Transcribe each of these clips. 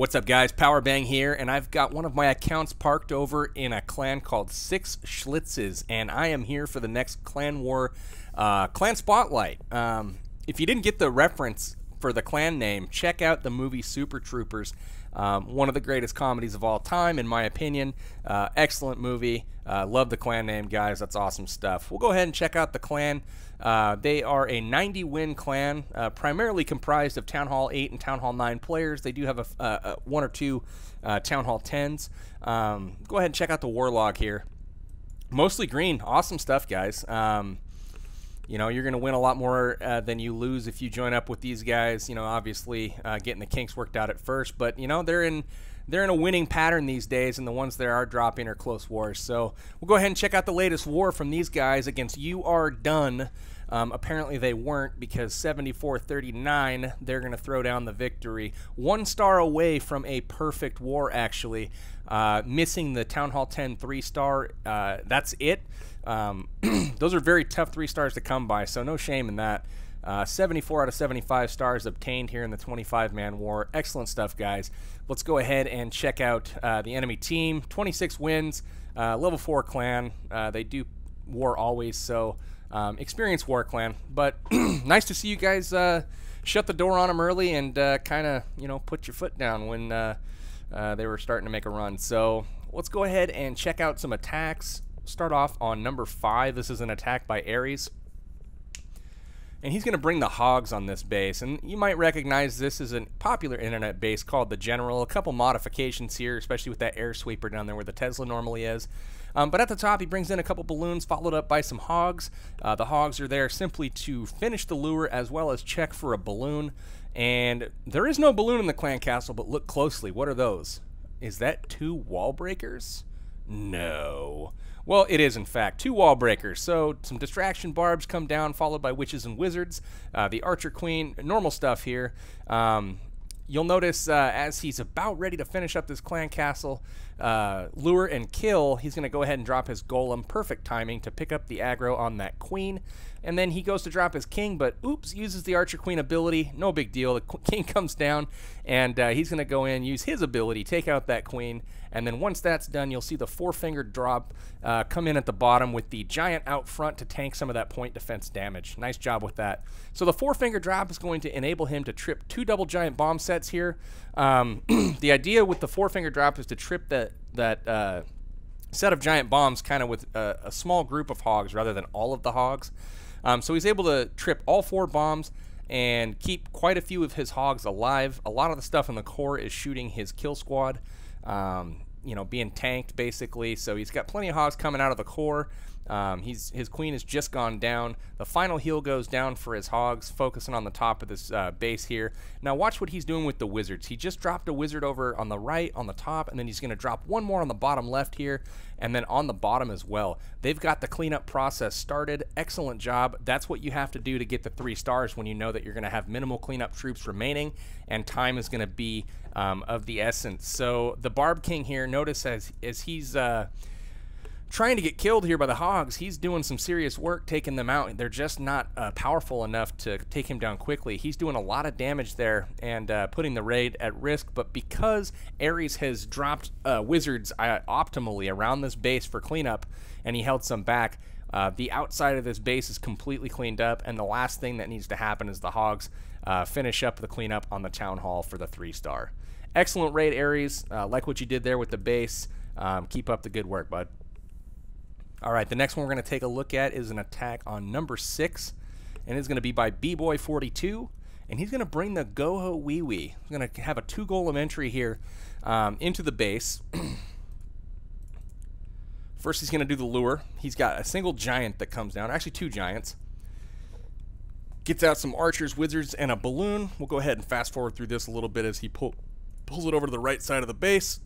What's up, guys? Powerbang here, and I've got one of my accounts parked over in a clan called Six Schlitzes, and I am here for the next Clan War Clan Spotlight. If you didn't get the reference for the clan name, check out the movie Super Troopers. One of the greatest comedies of all time, in my opinion. Excellent movie. Love the clan name, guys. That's awesome stuff. We'll go ahead and check out the clan. They are a 90-win clan, primarily comprised of Town Hall 8 and Town Hall 9 players. They do have one or two Town Hall 10s. Go ahead and check out the war log here. Mostly green. Awesome stuff, guys. You know, you're going to win a lot more than you lose if you join up with these guys. You know, obviously getting the kinks worked out at first, but you know they're in a winning pattern these days, and the ones that are dropping are close wars. So we'll go ahead and check out the latest war from these guys against You Are Done. Apparently they weren't, because 74-39, they're going to throw down the victory. 1 star away from a perfect war, actually. Missing the Town Hall 10 3-star. That's it. Those are very tough 3 stars to come by, so no shame in that. 74 out of 75 stars obtained here in the 25-man war. Excellent stuff, guys. Let's go ahead and check out the enemy team. 26 wins, level 4 clan. They do war always, so experienced war clan. But nice to see you guys shut the door on them early and kind of, you know, put your foot down when they were starting to make a run. So let's go ahead and check out some attacks. Start off on number 5. This is an attack by Ares. And he's going to bring the hogs on this base. And you might recognize this as a popular internet base called the General. A couple modifications here, especially with that air sweeper down there where the Tesla normally is. But at the top, he brings in a couple balloons, followed up by some hogs. The hogs are there simply to finish the lure as well as check for a balloon. And there is no balloon in the clan castle, but look closely. What are those? Is that 2 wall breakers? No. Well, it is, in fact, 2 wall breakers. So some distraction barbs come down, followed by witches and wizards. The archer queen, normal stuff here. You'll notice as he's about ready to finish up this clan castle, lure and kill, he's going to go ahead and drop his golem. Perfect timing to pick up the aggro on that queen. And then he goes to drop his king, but oops, uses the archer queen ability. No big deal. The king comes down, and he's going to go in, use his ability, take out that queen. And then once that's done, you'll see the 4-finger drop come in at the bottom with the giant out front to tank some of that point defense damage. Nice job with that. So the 4-finger drop is going to enable him to trip 2 double giant bomb sets here. The idea with the 4-finger drop is to trip that set of giant bombs kind of with a small group of hogs rather than all of the hogs. So he's able to trip all 4 bombs and keep quite a few of his hogs alive. A lot of the stuff in the core is shooting his kill squad, you know, being tanked basically. So he's got plenty of hogs coming out of the core. His queen has just gone down. The final heal goes down for his hogs, focusing on the top of this base here. Now watch what he's doing with the wizards. He just dropped a wizard over on the right, on the top, and then he's going to drop one more on the bottom left here, and then on the bottom as well. They've got the cleanup process started. Excellent job. That's what you have to do to get the 3 stars when you know that you're going to have minimal cleanup troops remaining, and time is going to be of the essence. So the Barb King here, notice as he's trying to get killed here by the hogs, he's doing some serious work taking them out. They're just not powerful enough to take him down quickly. He's doing a lot of damage there and putting the raid at risk, but because Ares has dropped wizards optimally around this base for cleanup, and he held some back, the outside of this base is completely cleaned up, and the last thing that needs to happen is the hogs finish up the cleanup on the town hall for the 3-star. Excellent raid, Ares. Like what you did there with the base. Keep up the good work, bud. All right, the next one we're going to take a look at is an attack on number 6, and it's going to be by B-Boy42, and he's going to bring the Go-Ho Wee-Wee. He's going to have a 2 golem entry here into the base. First, he's going to do the lure. He's got a single giant that comes down, actually 2 giants. Gets out some archers, wizards, and a balloon. We'll go ahead and fast forward through this a little bit as he pulls it over to the right side of the base.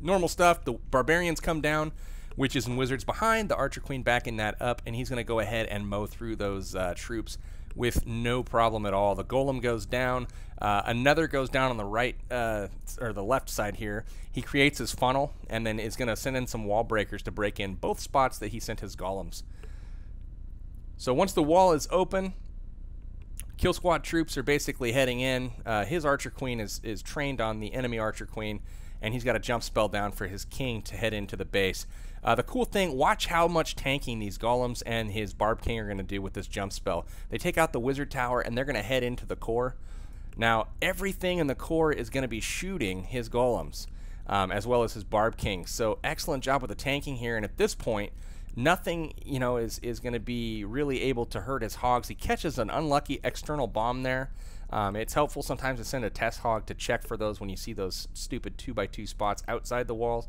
Normal stuff. The barbarians come down. Witches and wizards behind, the archer queen backing that up, and he's going to go ahead and mow through those troops with no problem at all. The golem goes down. Another goes down on the right or the left side here. He creates his funnel and then is going to send in some wall breakers to break in both spots that he sent his golems. So once the wall is open, Kill squad troops are basically heading in. His archer queen is trained on the enemy archer queen, and he's got a jump spell down for his king to head into the base. The cool thing, watch how much tanking these golems and his barb king are going to do with this jump spell. They take out the wizard tower, and they're going to head into the core. Now, everything in the core is going to be shooting his golems, as well as his barb king. So excellent job with the tanking here, and at this point, nothing, you know, is going to be really able to hurt his hogs. He catches an unlucky external bomb there. It's helpful sometimes to send a test hog to check for those when you see those stupid 2x2 spots outside the walls.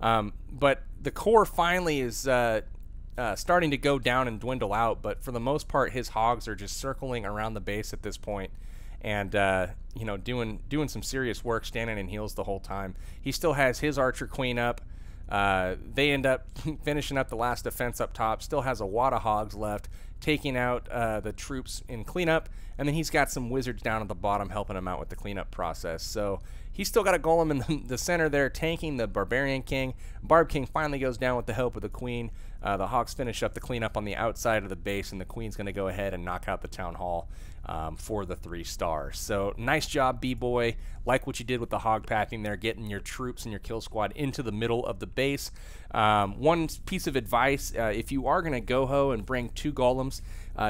But the core finally is starting to go down and dwindle out, but for the most part, his hogs are just circling around the base at this point, and you know, doing some serious work, standing in heels the whole time. He still has his archer queen up. They end up finishing up the last defense up top. Still has a wad of hogs left, taking out the troops in cleanup, and then he's got some wizards down at the bottom helping him out with the cleanup process. So he's still got a golem in the center there, tanking the barbarian king. Barb king finally goes down with the help of the queen. The hogs finish up the cleanup on the outside of the base, and the queen's going to go ahead and knock out the town hall for the 3 stars. So nice job, B-Boy. Like what you did with the hog packing there, getting your troops and your kill squad into the middle of the base. One piece of advice, if you are going to go-ho and bring 2 golems,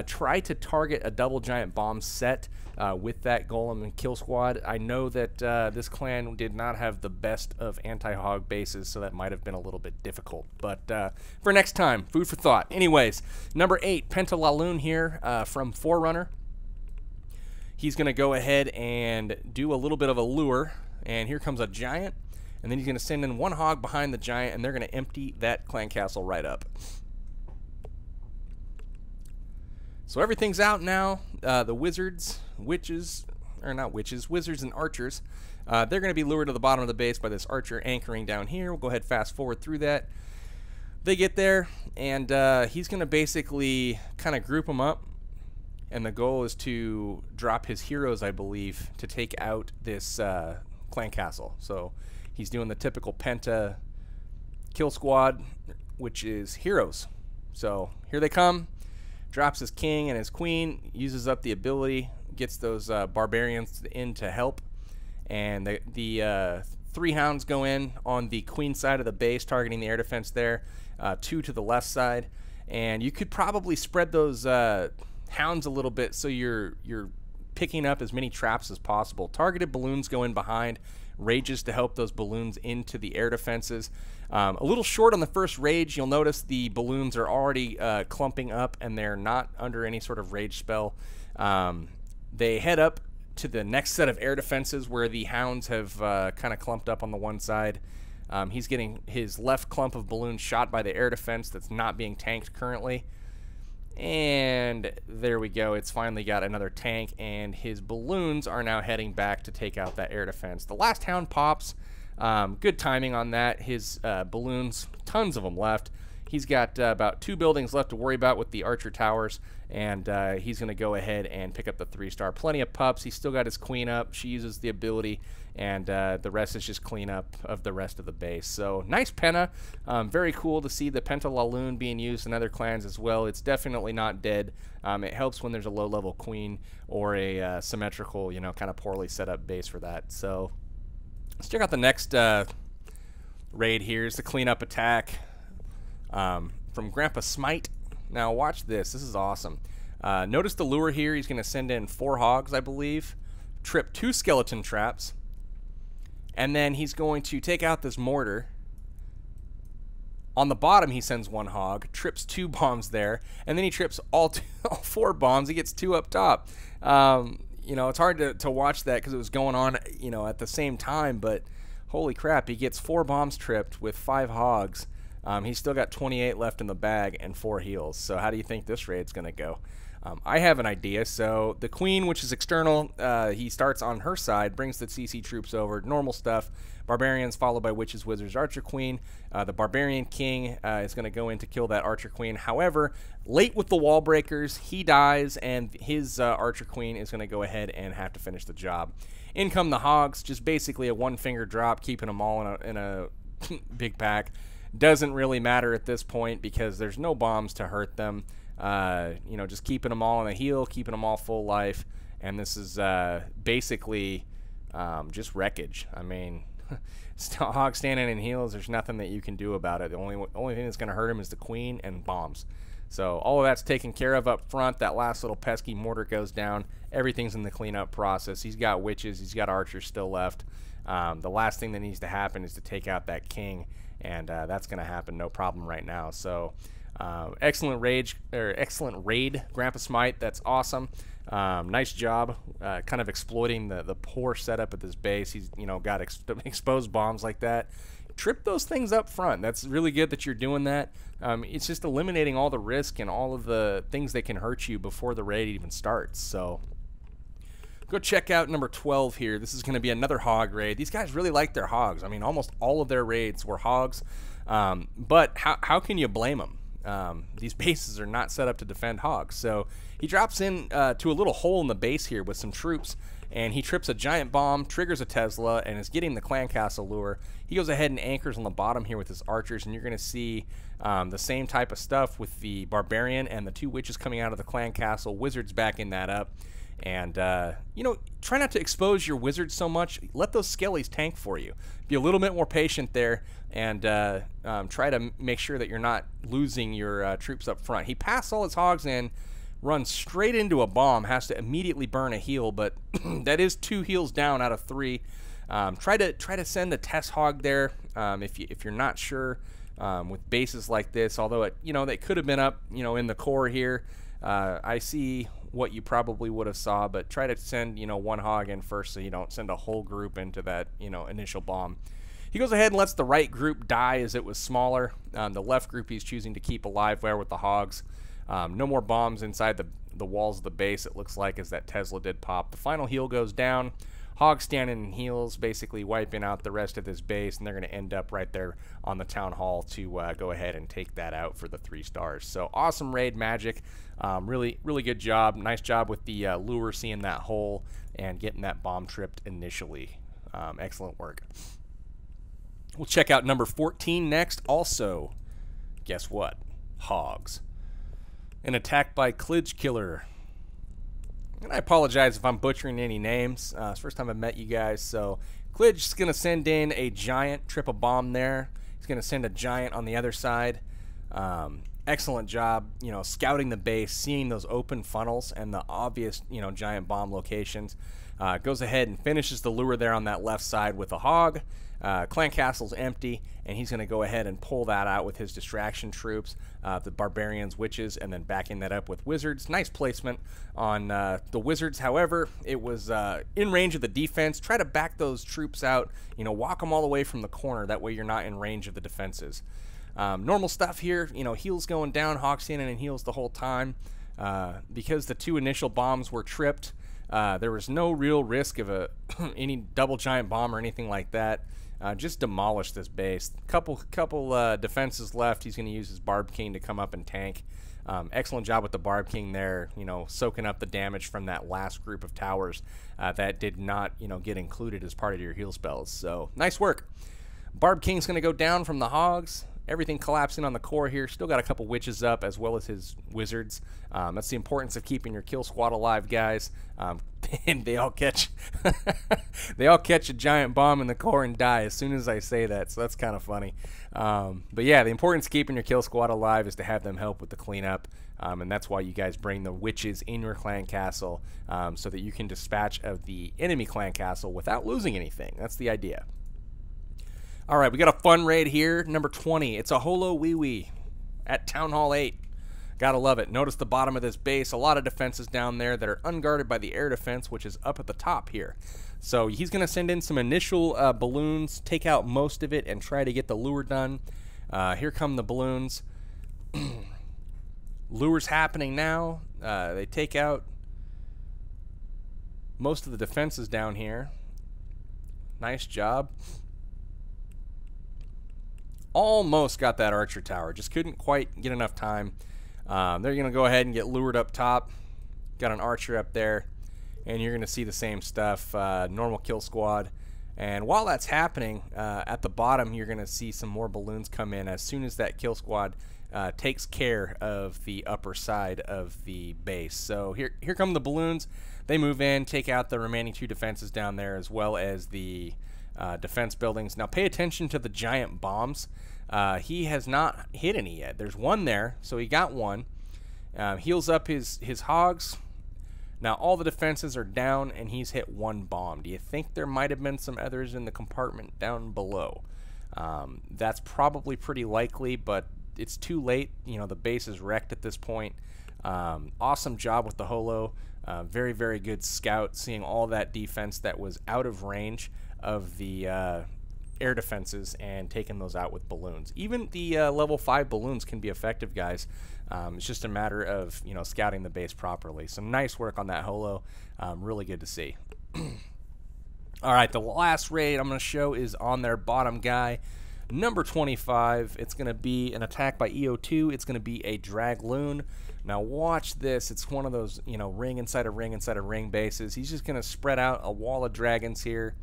try to target a double giant bomb set with that golem and kill squad. I know that this clan did not have the best of anti-hog bases, so that might have been a little bit difficult. But for next time, food for thought. Anyways, number 8, PentaLalune here from Forerunner. He's going to go ahead and do a little bit of a lure, and here comes a giant, and then he's going to send in 1 hog behind the giant, and they're going to empty that clan castle right up. So everything's out now. The wizards, witches, or not witches, wizards and archers, they're going to be lured to the bottom of the base by this archer anchoring down here. We'll go ahead fast forward through that. They get there, and he's going to basically kind of group them up. And the goal is to drop his heroes, I believe, to take out this clan castle. So he's doing the typical Penta kill squad, which is heroes. So here they come. Drops his king and his queen, uses up the ability, gets those barbarians in to help. And the 3 hounds go in on the queen side of the base, targeting the air defense there. 2 to the left side. And you could probably spread those hounds a little bit so you're picking up as many traps as possible. Targeted balloons go in behind, rages to help those balloons into the air defenses. A little short on the first rage. You'll notice the balloons are already clumping up, and they're not under any sort of rage spell. They head up to the next set of air defenses where the hounds have kind of clumped up on the one side. He's getting his left clump of balloons shot by the air defense that's not being tanked currently. And there we go. It's finally got another tank, and his balloons are now heading back to take out that air defense. The last hound pops. Good timing on that. His balloons, tons of them left. He's got about 2 buildings left to worry about with the archer towers, and he's going to go ahead and pick up the 3-star. Plenty of pups. He's still got his queen up. She uses the ability, and the rest is just cleanup of the rest of the base. So nice Penta. Very cool to see the PentaLalune being used in other clans as well. It's definitely not dead. It helps when there's a low-level queen or a symmetrical, you know, kind of poorly set up base for that. So let's check out the next raid here. Here's the cleanup attack from GrandpaSmite. Now watch this. This is awesome. Notice the lure here. He's going to send in 4 hogs, I believe, trip 2 skeleton traps, and then he's going to take out this mortar. On the bottom, he sends 1 hog, trips 2 bombs there, and then he trips all 4 bombs. He gets 2 up top. You know, it's hard to watch that because it was going on, you know, at the same time, but holy crap, he gets 4 bombs tripped with 5 hogs. He's still got 28 left in the bag and 4 heals. So how do you think this raid's going to go? I have an idea. So the queen, which is external, he starts on her side, brings the CC troops over, normal stuff. Barbarians followed by witches, wizards, archer queen. The barbarian king is going to go in to kill that archer queen. However, late with the wall breakers, he dies, and his archer queen is going to go ahead and have to finish the job. In come the hogs, just basically a 1-finger drop, keeping them all in a big pack. Doesn't really matter at this point because there's no bombs to hurt them. You know, just keeping them all on a heal, keeping them all full life. and this is basically just wreckage. I mean, hog standing in heels, there's nothing that you can do about it. The only thing that's going to hurt him is the queen and bombs. So all of that's taken care of up front. That last little pesky mortar goes down. Everything's in the cleanup process. He's got witches. He's got archers still left. The last thing that needs to happen is to take out that king, and that's going to happen no problem right now. So excellent raid, GrandpaSmite. That's awesome. Nice job, kind of exploiting the poor setup at this base. He's got exposed bombs like that. Trip those things up front. That's really good that you're doing that. It's just eliminating all the risk and all of the things that can hurt you before the raid even starts. So go check out number 12 here. This is going to be another hog raid. These guys really like their hogs. I mean, almost all of their raids were hogs. But how can you blame them? These bases are not set up to defend hogs. So he drops in to a little hole in the base here with some troops, and he trips a giant bomb, triggers a Tesla, and is getting the clan castle lure. He goes ahead and anchors on the bottom here with his archers, and you're going to see the same type of stuff with the barbarian and the 2 witches coming out of the clan castle, wizards backing that up. And, try not to expose your wizards so much. Let those skellies tank for you. Be a little bit more patient there, and try to make sure that you're not losing your troops up front. He passed all his hogs in, runs straight into a bomb, has to immediately burn a heal, but that is 2 heals down out of 3. Try to send a test hog there if you're not sure with bases like this. Although they could have been up in the core here. I see what you probably would have saw, but try to send 1 hog in first so you don't send a whole group into that initial bomb. He goes ahead and lets the right group die as it was smaller. The left group he's choosing to keep alive there with the hogs. No more bombs inside the walls of the base, it looks like, as that Tesla did pop. The final heal goes down. Hog standing in heals, basically wiping out the rest of this base, and they're going to end up right there on the town hall to go ahead and take that out for the 3 stars. So awesome raid magic. Really good job. Nice job with the lure, seeing that hole and getting that bomb tripped initially. Excellent work. We'll check out number 14 next. Also, guess what? Hogs. An attack by Klidge Killer. And I apologize if I'm butchering any names. It's the first time I've met you guys. So Klidge's going to send in a giant, trip a bomb there. He's going to send a giant on the other side. Excellent job, scouting the base, seeing those open funnels and the obvious, giant bomb locations. Goes ahead and finishes the lure there on that left side with a hog. Clan castle's empty, and he's going to go ahead and pull that out with his distraction troops, the barbarians, witches, and then backing that up with wizards. Nice placement on the wizards. However, it was in range of the defense. Try to back those troops out, walk them all the way from the corner. That way you're not in range of the defenses. Normal stuff here, heals going down, hog standing in heals the whole time. Because the 2 initial bombs were tripped, there was no real risk of any double giant bomb or anything like that. Just demolish this base. Couple defenses left. He's going to use his Barb King to come up and tank. Excellent job with the Barb King there, soaking up the damage from that last group of towers that did not, get included as part of your heal spells. So nice work. Barb King's going to go down from the hogs. Everything collapsing on the core here. Still got a couple witches up as well as his wizards. That's the importance of keeping your kill squad alive, guys. And they all catch they all catch a giant bomb in the core and die as soon as I say that. So that's kind of funny. But yeah, the importance of keeping your kill squad alive is to have them help with the cleanup. And that's why you guys bring the witches in your clan castle so that you can dispatch of the enemy clan castle without losing anything. That's the idea. All right, we got a fun raid here, number 20. It's a Holo Wee Wee at Town Hall 8. Gotta love it. Notice the bottom of this base, a lot of defenses down there that are unguarded by the air defense, which is up at the top here. So he's going to send in some initial balloons, take out most of it, and try to get the lure done. Here come the balloons. Lure's happening now. They take out most of the defenses down here. Nice job. Almost got that archer tower. Just couldn't quite get enough time. They're going to go ahead and get lured up top. Got an archer up there. And you're going to see the same stuff. Normal kill squad. And while that's happening, at the bottom, you're going to see some more balloons come in as soon as that kill squad takes care of the upper side of the base. So here come the balloons. They move in, take out the remaining 2 defenses down there, as well as the defense buildings. Now pay attention to the giant bombs. He has not hit any yet. There's one there, so he got one. Heals up his hogs. Now all the defenses are down, and he's hit 1 bomb. Do you think there might have been some others in the compartment down below? That's probably pretty likely, but it's too late. You know, the base is wrecked at this point. Awesome job with the Holo. Very, very good scout, seeing all that defense that was out of range of the air defenses and taking those out with balloons. Even the level 5 balloons can be effective, guys. It's just a matter of, you know, scouting the base properly. So nice work on that Holo. Really good to see. All right, the last raid I'm going to show is on their bottom guy, number 25. It's going to be an attack by EO2. It's going to be a DragLalune. Now watch this. It's one of those, you know, ring inside a ring inside a ring bases. He's just going to spread out a wall of dragons here.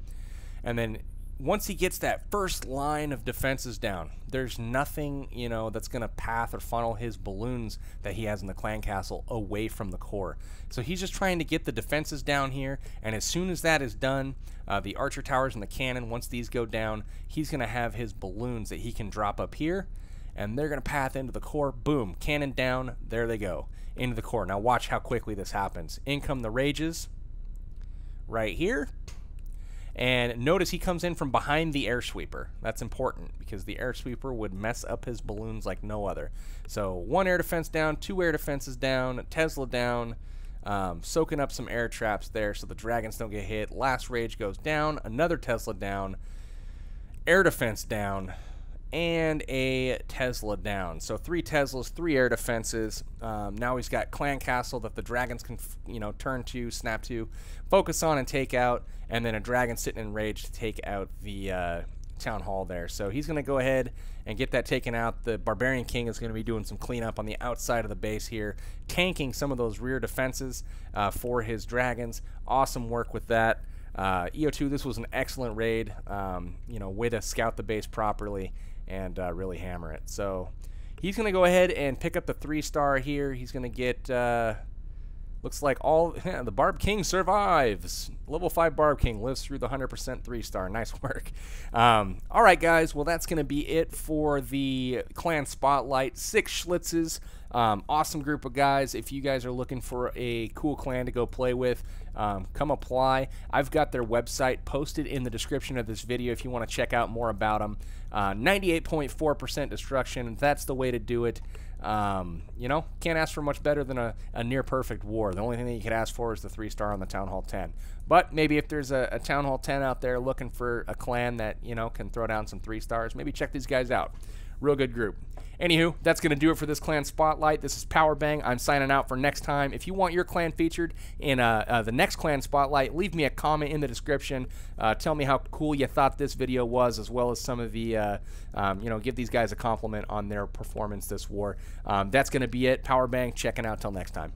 And then once he gets that first line of defenses down, there's nothing, you know, that's going to path or funnel his balloons that he has in the clan castle away from the core. So he's just trying to get the defenses down here, and as soon as that is done, the archer towers and the cannon, once these go down, he's going to have his balloons that he can drop up here, and they're going to path into the core. Boom, cannon down, there they go, into the core. Now watch how quickly this happens. In come the rages right here. And notice he comes in from behind the air sweeper. That's important because the air sweeper would mess up his balloons like no other. So 1 air defense down, 2 air defenses down, Tesla down, soaking up some air traps there so the dragons don't get hit. Last rage goes down, another Tesla down, air defense down, and a Tesla down. So 3 Teslas, 3 air defenses. Now he's got clan castle that the dragons can, you know, turn to, snap to, focus on and take out, and then a dragon sitting in rage to take out the town hall there. So he's going to go ahead and get that taken out. The Barbarian King is going to be doing some cleanup on the outside of the base here, tanking some of those rear defenses for his dragons. Awesome work with that. EO2, this was an excellent raid. You know, way to scout the base properly and really hammer it. So he's going to go ahead and pick up the 3-star here. He's going to get, looks like all, the Barb King survives. Level 5 Barb King lives through the 100% 3-star. Nice work. All right, guys. Well, that's going to be it for the Clan Spotlight. 6 Schlitzes. Awesome group of guys. If you guys are looking for a cool clan to go play with, come apply. I've got their website posted in the description of this video if you want to check out more about them. 98.4% destruction. That's the way to do it. You know, can't ask for much better than a near perfect war. The only thing that you could ask for is the 3-star on the Town Hall 10. But maybe if there's a Town Hall 10 out there looking for a clan that, you know, can throw down some 3-stars, maybe check these guys out. Real good group. Anywho, that's going to do it for this Clan Spotlight. This is Powerbang. I'm signing out for next time. If you want your clan featured in the next Clan Spotlight, leave me a comment in the description. Tell me how cool you thought this video was, as well as some of the, you know, give these guys a compliment on their performance this war. That's going to be it. Powerbang, checking out till next time.